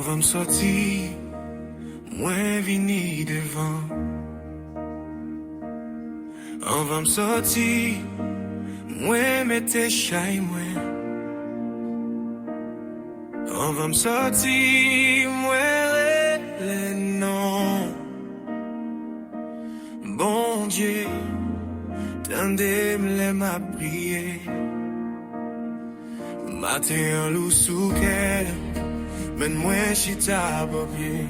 va me sortir, moi vini devant. On va me sortir, moi mette chai moi. On va me sortir, moi les noms. Bon Dieu, tendez-moi ma prière. Matin en loup sous quai, men moi chita papier.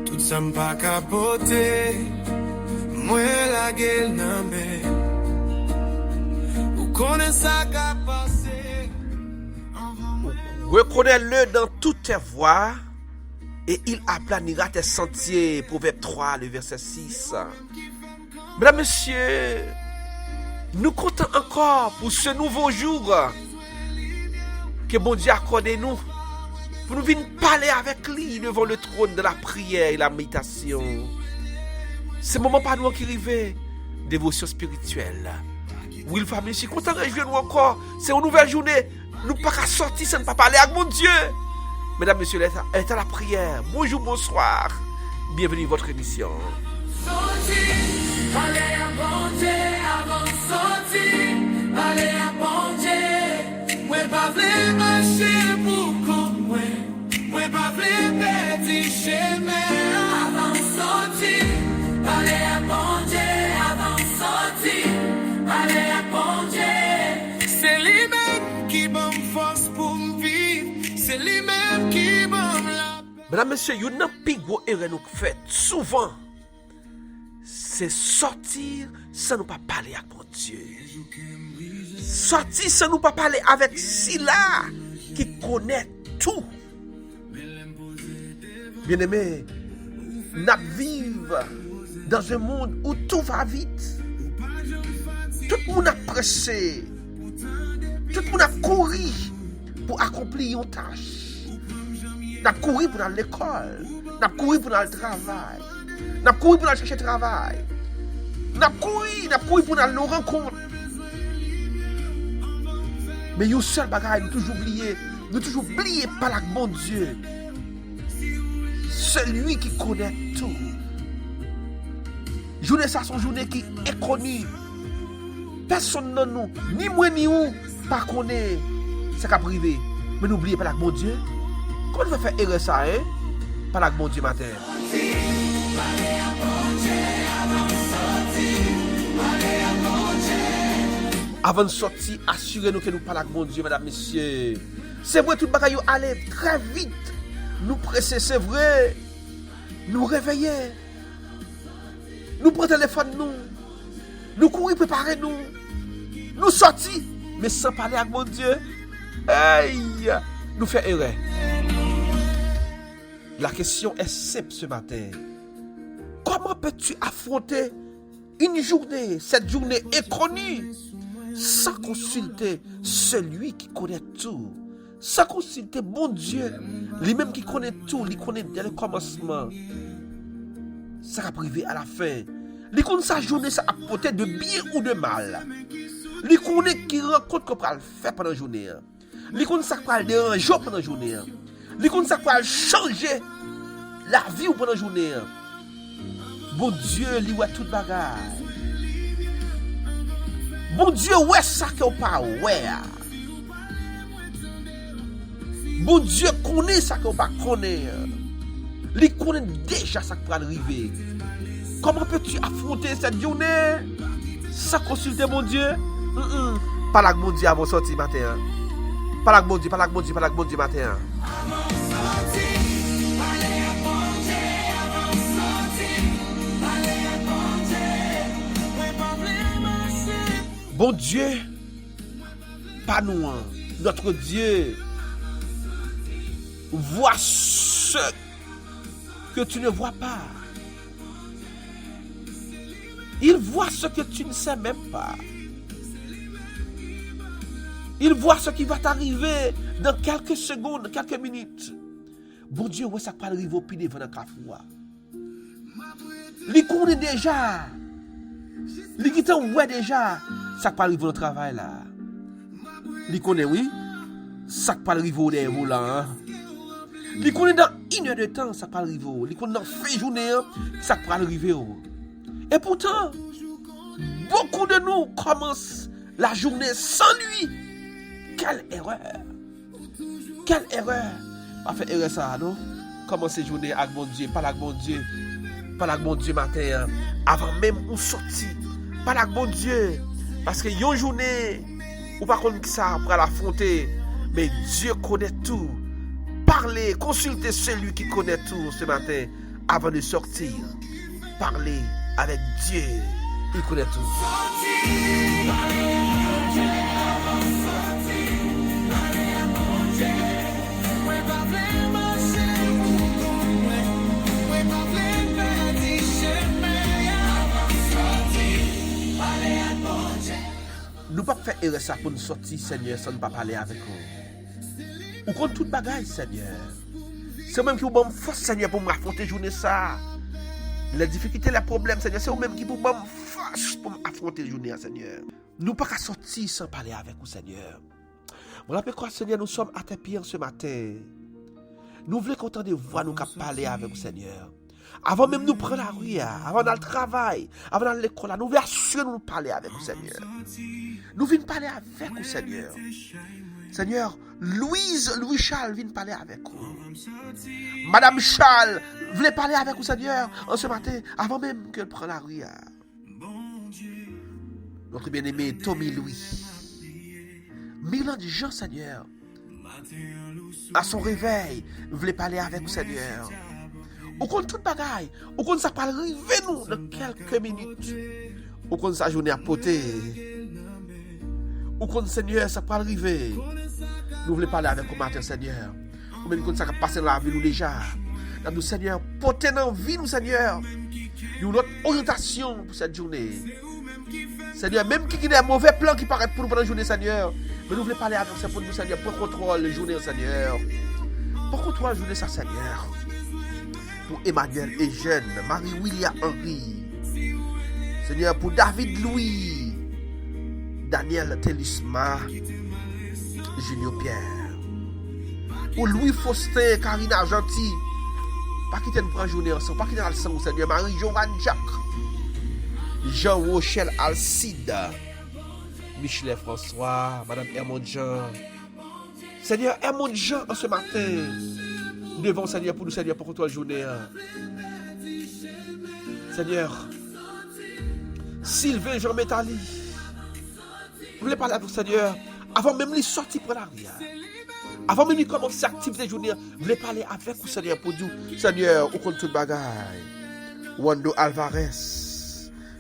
Tout ça m'pas capoter, moi la gueule n'ambé. Ou connaît ça qu'a passé. Reconnais-le dans toutes tes voies et il aplanira tes sentiers. Proverbe 3, le verset 6. Mesdames, messieurs, nous comptons encore pour ce nouveau jour que bon Dieu accorde nous pour nous venir parler avec lui devant le trône de la prière et la méditation. C'est moment pas nous qui arrive, dévotion spirituelle. Oui, famille, je suis content de réjouir nous encore. C'est une nouvelle journée. Nous pas qu'à sortir sans ne pas parler avec mon Dieu. Mesdames, messieurs, elle est à la prière. Bonjour, bonsoir. Bienvenue à votre émission. Allez à bon Dieu, avant de sortir. Allez à bon Dieu. Moi pas vle marcher pour comme moi pas vle petit chemin avant de sortir. Allez à bon Dieu, avant de sortir. Allez à bon Dieu. C'est lui-même qui m'a force pour me vivre. C'est lui-même qui m'a la paix. Mesdames, messieurs, il y a une plus grosse erreur nous fait souvent. C'est sortir sans nous pas parler avec mon Dieu. Sortir sans nous pas parler avec celui-là qui connaît tout. Bien-aimé, nous vivons dans un monde où tout va vite. Tout le monde a pressé. Tout le monde a couru pour accomplir une tâche. Nous avons couru pour aller à l'école. Nous avons couru pour aller au travail. Nous avons couru pour aller chercher travail. Nous avons couru pour aller nous rencontrer. Mais il y a un seul bagage, nous toujours oublié par la bon Dieu. Celui qui connaît tout. Journée ça, son journée qui est connue. Personne dans nous, ni moi ni vous, pas connaît ce qu'a privé. Mais n'oubliez pas la bon Dieu. Comment tu vas faire erreur ça, hein? Par la bon Dieu matin. Avant de sortir, assurez-nous que nous parlons avec mon Dieu, mesdames, messieurs. C'est vrai, tout le bagage allait très vite. Nous presser, c'est vrai. Nous réveiller. Nous prenons le téléphone, nous courir, préparer nous. Nous sortir, mais sans parler avec mon Dieu. Hey, nous faisons erreur. La question est simple ce matin. Comment peux-tu affronter une journée, cette journée inconnue, sans consulter celui qui connaît tout, sans consulter mon Dieu, lui-même qui connaît tout, lui connaît dès le commencement, ça va priver à la fin. Lui connaît sa journée, ça a apporté de bien ou de mal. Lui connaît qui rencontre qu'on va le faire pendant la journée. Lui connaît ça va le déranger pendant la journée. Lui connaît ça va changer la vie pendant la journée. Bon Dieu, lui voit toute bagarre. Bon Dieu, ouais ça qu'on pas ouais. Bon Dieu connaît ça qu'on pas connaît. Il connaît déjà ça qui va arriver. Comment peux-tu affronter cette journée sans consulter mon Dieu? Pas avec mon Dieu avant de sortir matin. Pas avec mon Dieu, pas avec mon Dieu, pas avec mon Dieu matin. Bon Dieu, pas nous, notre Dieu, voit ce que tu ne vois pas. Il voit ce que tu ne sais même pas. Il voit ce qui va t'arriver dans quelques secondes, quelques minutes. Bon Dieu, ouais, ça va arriver au pied devant la cafoua. Il connaît déjà. Il qui t'en ouais déjà. Ça va arriver au travail là. Il connaît, oui. Ça va arriver au volant. Il connaît dans une heure de temps, ça peut arriver. Il connaît dans fin journée, ça peut arriver. Et pourtant, beaucoup de nous commencent la journée sans lui. Quelle erreur! Quelle erreur! Pas faire erreur ça, non? Commencer journée avec mon Dieu, pas avec mon Dieu. Pas avec mon Dieu matin, avant même on sorti. Pas avec mon Dieu. Parce que une journée, ou pas contre qui ça pour l'affronter. Mais Dieu connaît tout. Parlez, consultez celui qui connaît tout ce matin avant de sortir. Parlez avec Dieu. Il connaît tout. Nous ne pouvons pas faire erreur ça pour nous sortir, Seigneur, sans ne pas parler avec vous. Ou contre toute bagaille, Seigneur. C'est vous-même qui vous donne force, Seigneur, pour m'affronter journée ça. Les difficultés, les problèmes, Seigneur, c'est vous-même qui vous donne force pour m'affronter journée, Seigneur. Nous ne pouvons pas sortir sans parler avec vous, Seigneur. Vous rappelez quoi, Seigneur, nous sommes à tes pieds ce matin. Nous voulons qu'autant de voix nous parler avec vous, Seigneur. Avant même nous prendre la rue, avant dans le travail, avant dans l'école, nous voulons assurer nous parler avec vous, Seigneur. Nous venons parler avec vous, Seigneur. Seigneur, Louis Charles vient parler avec vous. Madame Charles voulait parler avec vous, Seigneur, en ce matin, avant même qu'elle prenne la rue. Notre bien-aimé Tommy Louis. Mille de gens, Seigneur, à son réveil, voulait parler avec vous, Seigneur. Ou compte toute bagaille, ou compte ça parle arriver nous dans quelques minutes. Ou compte sa journée à poter. Ou compte Seigneur, ça parle arriver. Nous voulons parler avec vous matin, Seigneur. Ou même compte ça passe dans la vie nous déjà. Nous, Seigneur, poter dans la vie nous, Seigneur. Nous notre orientation pour cette journée. Seigneur, même qui a un mauvais plan qui paraît pour nous pendant la journée, Seigneur. Mais nous voulons parler avec ça pour nous, Seigneur, pour contrôle la journée, Seigneur. Pour contrôle la journée, ça, Seigneur. Pour Emmanuel et Jeanne, Marie-William Henry. Seigneur, pour David Louis, Daniel Telisma, Junior Pierre. Pour Louis Faustin, Karina Gentil. Pas quitter une première journée ensemble, pas quitter le sang, Seigneur. Marie-Joanne Jacques. Jean-Rochelle Alcide. Michelet François, Madame Hermond Jean. Seigneur, Hermond Jean en ce matin. Devant Seigneur pour nous, Seigneur, pour toi la journée. Seigneur, Sylvain Jean Métali. Vous voulez parler à vous, Seigneur, avant même les sorties pour la rue. Avant même de commencer l'activité de journée, vous voulez parler avec vous, Seigneur, pour nous, Seigneur, au compte de bagaille. Wando Alvarez,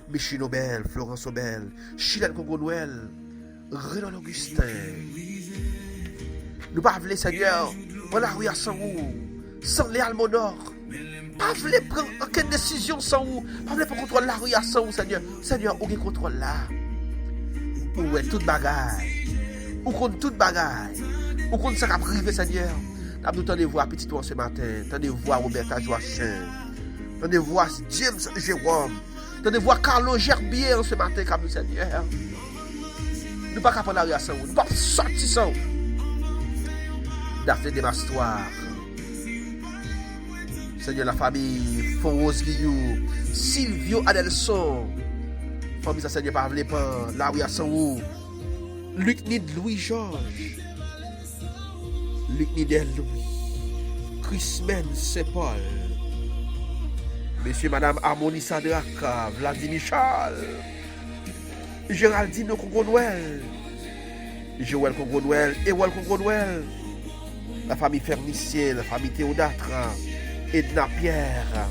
Michel Nobel, Florence Obel, Chilène Congo-Noël, Renan Augustin. Nous pas voulons, Seigneur, pour la rue à sans vous, sans Léal Monor. Pas voulons prendre aucune décision sans vous. Pas voulons pour contrôler la rue à sans vous, Seigneur. Seigneur, où est contrôle là? Où est toute bagaille? Où compte toute bagaille? Où compte ça qui a privé, Seigneur? Nous t'en de voir petit toi ce matin. T'en de voir Roberta Joachim. T'en de voir James Jérôme. T'en de voir Carlo Gerbier ce matin, comme nous, Seigneur. Nous pas capable de la rue à sans vous. Nous pas sortir sans vous. Daphné Desmastoires. Seigneur, la famille Fonrose Guillou, Silvio Adelson. Famille, ça, Seigneur, par les pans, la rue à Sanwou. Luc Nid Louis Georges. Luc Nidel Louis. Chrismen Saint-Paul. Monsieur, Madame Harmonie Sadraka, Vladimir Charles. Géraldine Congo-Noël. Joël Congo-Noël, Ewell Congo-Noël. La famille Fernissier, la famille Théodatre, Edna Pierre,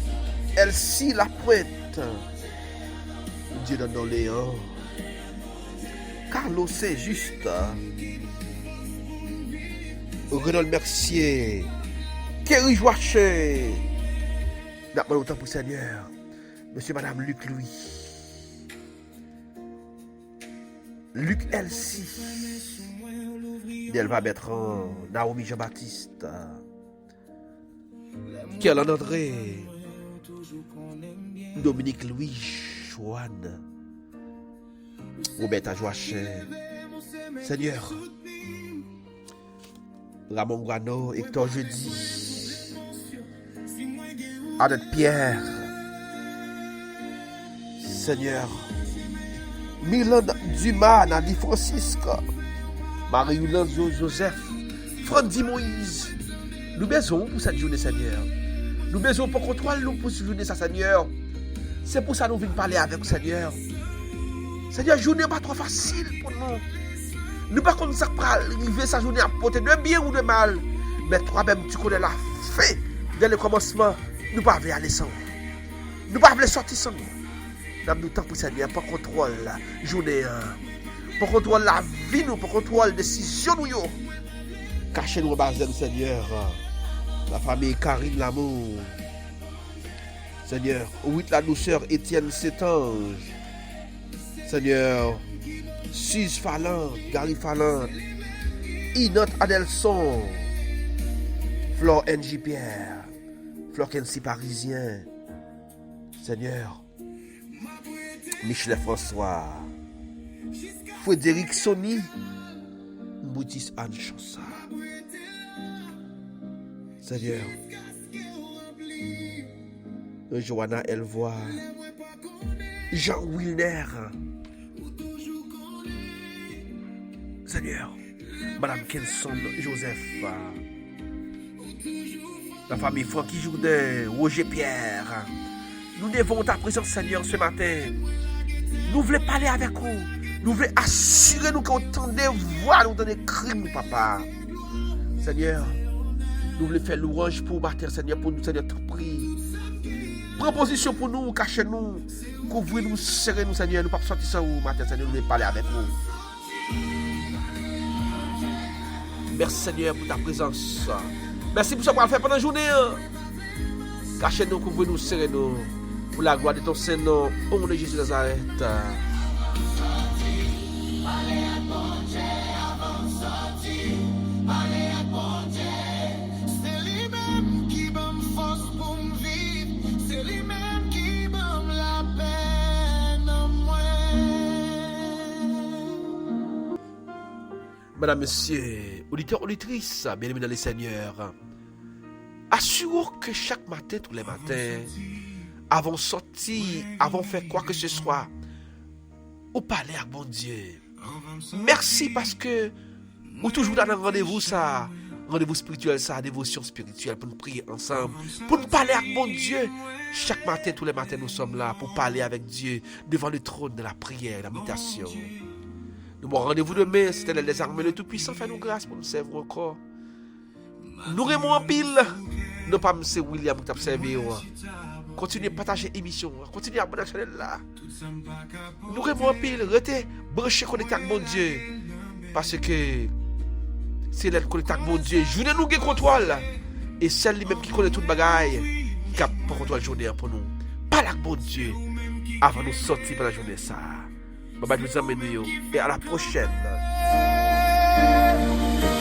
Elsie Lapointe, Dieu donne dans Léon, Carlos c'est juste, Renaud Mercier, Kerry Joachim, n'a pas longtemps pour Seigneur, Monsieur Madame Luc Louis, Luc Elsie, Delva Bertrand, Naomi Jean-Baptiste, Kélan André, Dominique Louis, Joanne, Roberta Joachim, Seigneur, Ramon Guano, Hector Jeudi, Annette Pierre, Seigneur, Milan Dumas, Nadi Francisca, Marie-Yolande Joseph, Frandy Moïse. Nous besoin pour cette journée, Seigneur. Nous besoin pour contrôler nous pour cette journée, Seigneur. C'est pour ça que nous venons parler avec vous, Seigneur. Seigneur, journée n'est pas trop facile pour nous. Nous pas comme ça pour arriver sa journée à porter de bien ou de mal. Mais toi-même, tu connais la fin dès le commencement. Nous ne pouvons pas aller sans vous. Nous ne pouvons pas sortir sans vous. Nous temps pour Seigneur, pour contrôle la journée, pour contrôle la vie, nous, pour contrôle la décision. Cachez-nous au bassin, Seigneur. La famille Karine L'amour. Seigneur, oui, la douceur Étienne Sétange. Seigneur, Suze Falland, Gary Falland, Inote Adelson, Flore NJ Pierre, Flore Kensi Parisien, Seigneur, Michel François, Frédéric Sony, Boutis Anne Chansa. Seigneur, Johanna Elvois, Jean Wilner, Seigneur, Madame Kenson Joseph, la famille Francky Jourdain, Roger Pierre. Nous devons ta présence, Seigneur, ce matin. Nous voulons parler avec vous. Nous voulons assurer nous qu'on entend des voix, nous entend des cris, papa. Seigneur, nous voulons faire louange pour matin, Seigneur, pour nous, Seigneur, te prie. Prends position pour nous, cachez-nous, couvrez-nous, serrez-nous, Seigneur. Nous ne pouvons pas sortir sans vous, matin, Seigneur, nous voulons parler avec vous. Merci, Seigneur, pour ta présence. Merci pour ce qu'on va faire pendant la journée. Cachez-nous, couvrez-nous, serrez-nous. Pour la gloire de ton Saint-Nom, au nom de Jésus de Nazareth. Madame, Monsieur, auditeurs, auditrices, bien-aimés dans les Seigneurs, assurons que chaque matin, tous les matins, avant sortir, avant faire quoi que ce soit, ou parler à bon Dieu. Merci parce que ou toujours dans un rendez-vous ça, rendez-vous spirituel ça, dévotion spirituelle pour nous prier ensemble, pour nous parler à bon Dieu. Chaque matin, tous les matins, nous sommes là pour parler avec Dieu devant le trône de la prière, la méditation. Nous avons rendez-vous demain, c'était les armées le Tout-Puissant, fais-nous grâce pour nous servir encore. Nous remons en pile, non pas M. William qui t'a servi. Continuez à partager l'émission, continuez à abonner à la chaîne là. Nous remons en pile, restez branchés connectés avec mon Dieu. Parce que c'est l'être connecté avec mon Dieu. Journée nous qui contrôle. Et celle même qui connaît tout le bagaille, qui a pour contrôle la journée pour nous. Parle avec mon Dieu avant de nous sortir pour la journée ça. Bye bye, nous et à la prochaine.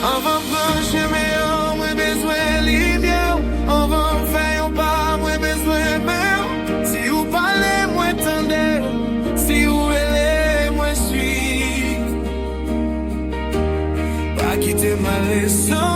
On va plancher, mais on a besoin de bien. On va faire un pas, moi besoin de si vous parlez, moi tendez. Si vous voulez, moi suis. Pas quitter ma leçon.